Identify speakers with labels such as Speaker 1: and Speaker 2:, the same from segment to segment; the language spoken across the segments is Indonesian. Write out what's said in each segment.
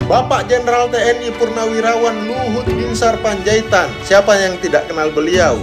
Speaker 1: Bapak Jenderal TNI Purnawirawan Luhut Binsar Panjaitan, siapa yang tidak kenal beliau,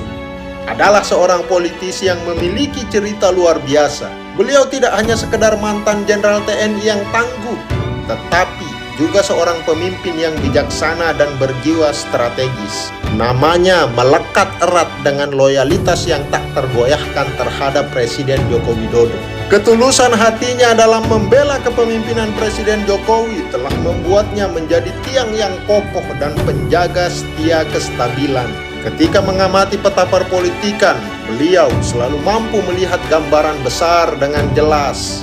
Speaker 1: adalah seorang politisi yang memiliki cerita luar biasa. Beliau tidak hanya sekedar mantan Jenderal TNI yang tangguh, tetapi juga seorang pemimpin yang bijaksana dan berjiwa strategis. Namanya melekat erat dengan loyalitas yang tak tergoyahkan terhadap Presiden Joko Widodo. Ketulusan hatinya dalam membela kepemimpinan Presiden Jokowi telah membuatnya menjadi tiang yang kokoh dan penjaga setia kestabilan. Ketika mengamati peta perpolitikan, beliau selalu mampu melihat gambaran besar dengan jelas.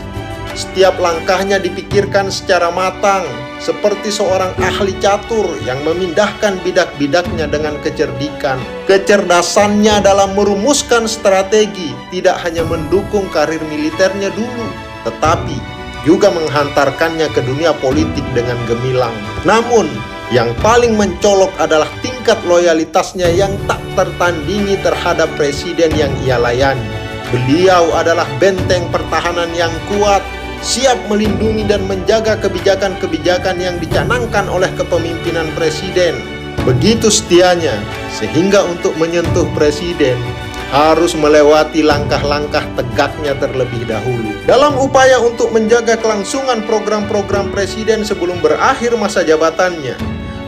Speaker 1: Setiap langkahnya dipikirkan secara matang, seperti seorang ahli catur yang memindahkan bidak-bidaknya dengan kecerdikan. Kecerdasannya dalam merumuskan strategi tidak hanya mendukung karir militernya dulu, tetapi juga menghantarkannya ke dunia politik dengan gemilang. Namun, yang paling mencolok adalah tingkat loyalitasnya yang tak tertandingi terhadap presiden yang ia layani. Beliau adalah benteng pertahanan yang kuat, siap melindungi dan menjaga kebijakan-kebijakan yang dicanangkan oleh kepemimpinan presiden. Begitu setianya, sehingga untuk menyentuh presiden harus melewati langkah-langkah tegaknya terlebih dahulu. Dalam upaya untuk menjaga kelangsungan program-program presiden sebelum berakhir masa jabatannya,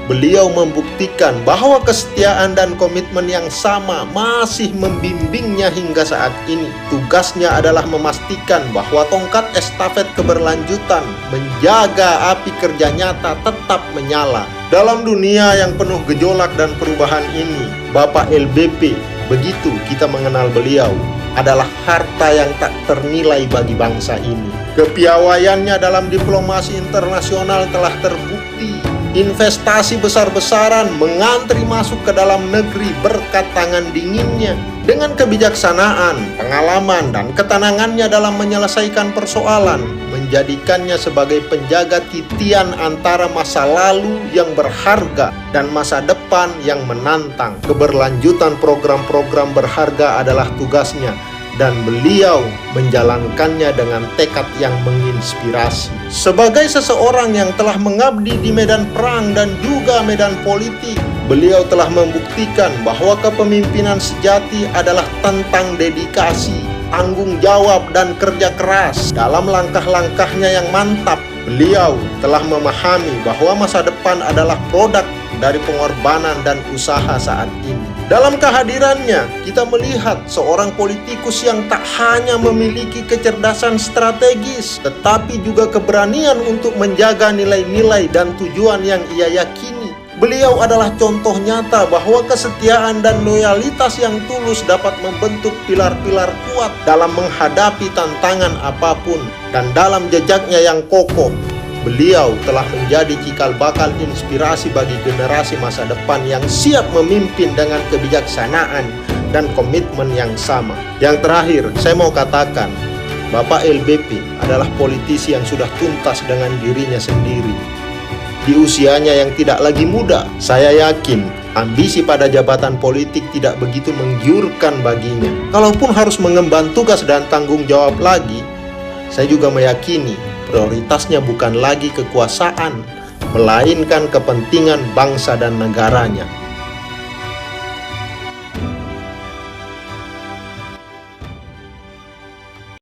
Speaker 1: beliau membuktikan bahwa kesetiaan dan komitmen yang sama masih membimbingnya hingga saat ini. Tugasnya adalah memastikan bahwa tongkat estafet keberlanjutan menjaga api kerja nyata tetap menyala. Dalam dunia yang penuh gejolak dan perubahan ini, Bapak LBP, begitu kita mengenal beliau, adalah harta yang tak ternilai bagi bangsa ini. Kepiawaiannya dalam diplomasi internasional telah terbukti. Investasi besar-besaran mengantri masuk ke dalam negeri berkat tangan dinginnya. Dengan kebijaksanaan, pengalaman, dan ketenangannya dalam menyelesaikan persoalan, menjadikannya sebagai penjaga titian antara masa lalu yang berharga dan masa depan yang menantang. Keberlanjutan program-program berharga adalah tugasnya, dan beliau menjalankannya dengan tekad yang menginspirasi. Sebagai seseorang yang telah mengabdi di medan perang dan juga medan politik, beliau telah membuktikan bahwa kepemimpinan sejati adalah tentang dedikasi, tanggung jawab, dan kerja keras. Dalam langkah-langkahnya yang mantap, beliau telah memahami bahwa masa depan adalah produk dari pengorbanan dan usaha saat ini. Dalam kehadirannya, kita melihat seorang politikus yang tak hanya memiliki kecerdasan strategis, tetapi juga keberanian untuk menjaga nilai-nilai dan tujuan yang ia yakini. Beliau adalah contoh nyata bahwa kesetiaan dan loyalitas yang tulus dapat membentuk pilar-pilar kuat dalam menghadapi tantangan apapun. Dan dalam jejaknya yang kokoh, beliau telah menjadi cikal bakal inspirasi bagi generasi masa depan yang siap memimpin dengan kebijaksanaan dan komitmen yang sama. Yang terakhir, saya mau katakan, Bapak LBP adalah politisi yang sudah tuntas dengan dirinya sendiri. Di usianya yang tidak lagi muda, saya yakin ambisi pada jabatan politik tidak begitu menggiurkan baginya. Kalaupun harus mengemban tugas dan tanggung jawab lagi, saya juga meyakini prioritasnya bukan lagi kekuasaan, melainkan kepentingan bangsa dan negaranya.